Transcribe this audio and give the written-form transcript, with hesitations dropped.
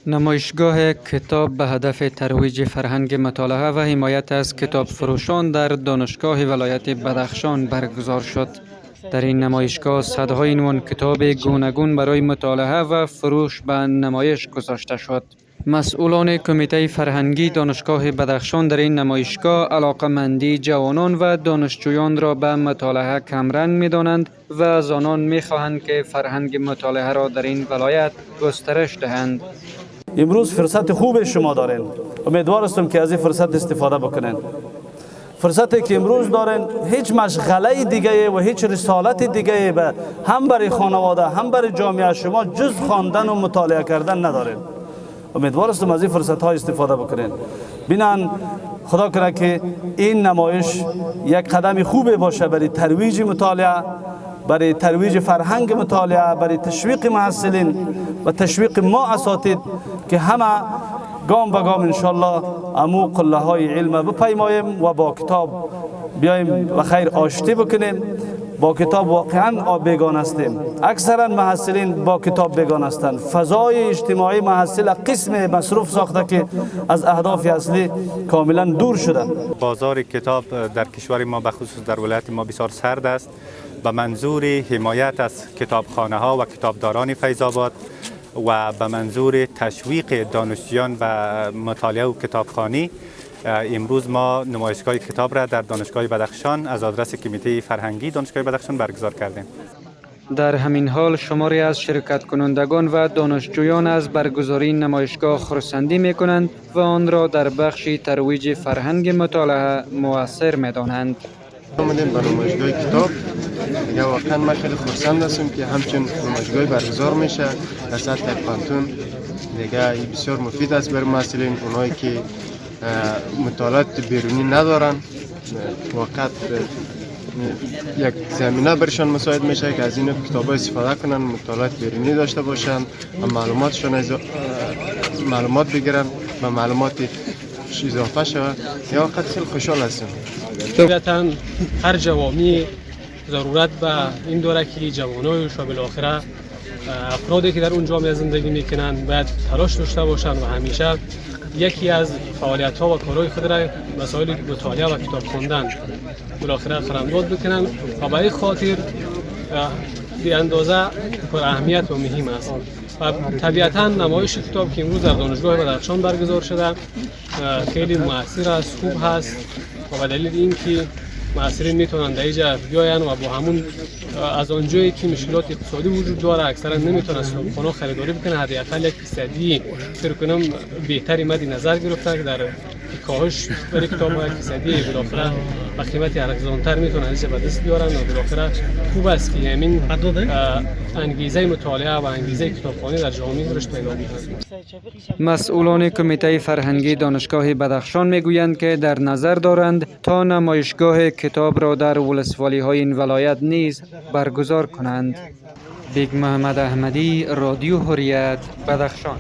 نمایشگاه کتاب به هدف ترویج فرهنگ مطالعه و حمایت از کتاب فروشان در دانشگاه ولایت بدخشان برگزار شد. در این نمایشگاه صدهای عنوان کتاب گوناگون برای مطالعه و فروش به نمایش گذاشته شد. مسئولان کمیته فرهنگی دانشگاه بدخشان در این نمایشگاه علاقه‌مندی جوانان و دانشجویان را به مطالعه کمرنگ می‌دانند و از آنان می‌خواهند که فرهنگ مطالعه را در این ولایت گسترش دهند. امروز فرصت خوب شما دارین. امیدوار هستم که از این فرصت استفاده بکنین. فرصتی که امروز دارین هیچ مشغله دیگه و هیچ رسالت دیگه به هم برای خانواده هم برای جامعه شما جز خواندن و مطالعه کردن ندارین. امیدوار هستم از این فرصت ها استفاده بکنین. بینن خدا کنه که این نمایش یک قدم خوبه باشه برای ترویج مطالعه، برای ترویج فرهنگ مطالعه، برای تشویق محصلین و تشویق ما اساتید که همه گام به گام انشالله امو قله های علم بپیماییم و با کتاب بیایم و خیر آشتی بکنیم. با کتاب واقعا بیگانه هستیم. اکثرا محصلین با کتاب بیگانه هستند. فضای اجتماعی محصل قسم مصروف ساخته که از اهداف اصلی کاملا دور شدن. بازار کتاب در کشور ما بخصوص در ولایت ما بسیار سرد است. به منظور حمایت از کتابخانه ها و کتابداران فیض‌آباد و به منظور تشویق دانشجویان و مطالعه و کتابخوانی امروز ما نمایشگاه کتاب را در دانشگاه بدخشان از آدرس کمیته فرهنگی دانشگاه بدخشان برگزار کردیم. در همین حال شماری از شرکت کنندگان و دانشجویان از برگزاری نمایشگاه خرسندی می کنند و آن را در بخش ترویج فرهنگ مطالعه مؤثر می دانند. آمدیم به نمایشگاه کتاب. دیگه واقعا من خیلی خرسند هستم که همچنین نمایشگاهی برگزار میشه در سطح پانتون. دیگه این بسیار مفید است برای محصلین، اونایی که مطالعات بیرونی ندارن. واقعا یک زمینه برشان مساعد میشه که از این کتاب‌ها استفاده کنن، مطالعات بیرونی داشته باشن و معلومات بگیرن و معلومات اضافه شود. یا وقت خیلی خوشحال هستم. طبیعتاً هر جوانی ضرورت به این داره که جوانایش و بالاخره افرادی که در اون جامعه زندگی میکنن باید تلاش داشته باشن و همیشه یکی از فعالیت ها و کارهای خود را مسائل مطالعه و کتاب خواندن بالاخره قلمداد بکنن و به این خاطر به اندازه پر اهمیت و مهم است. و طبیعتاً نمایش کتاب که امروز در دانشگاه بدخشان برگزار شده خیلی مؤثر است، خوب هست و به دلیل اینکه محصلین میتونن در اینجا بیاین و با همون از آنجایی که مشکلات اقتصادی وجود داره اکثرا نمیتونن کتابخانه خریداری بکنن، حداقل 1% فکر کنم بهتری مد نظر گرفته که در کاهش برای کتاب‌های 1% بالاخره با قیمت ارزان‌تر میتونن اینجا به دست بیارن و بالاخره خوب است که همین انگیزه مطالعه و انگیزه کتابخوانی در جامعه رشد پیدا می‌کنه. مسئولان کمیته فرهنگی دانشگاه بدخشان میگویند که در نظر دارند تا نمایشگاه کتاب را در ولسوالی‌های این ولایت نیز برگزار کنند. بیگ محمد احمدی، رادیو حریت، بدخشان.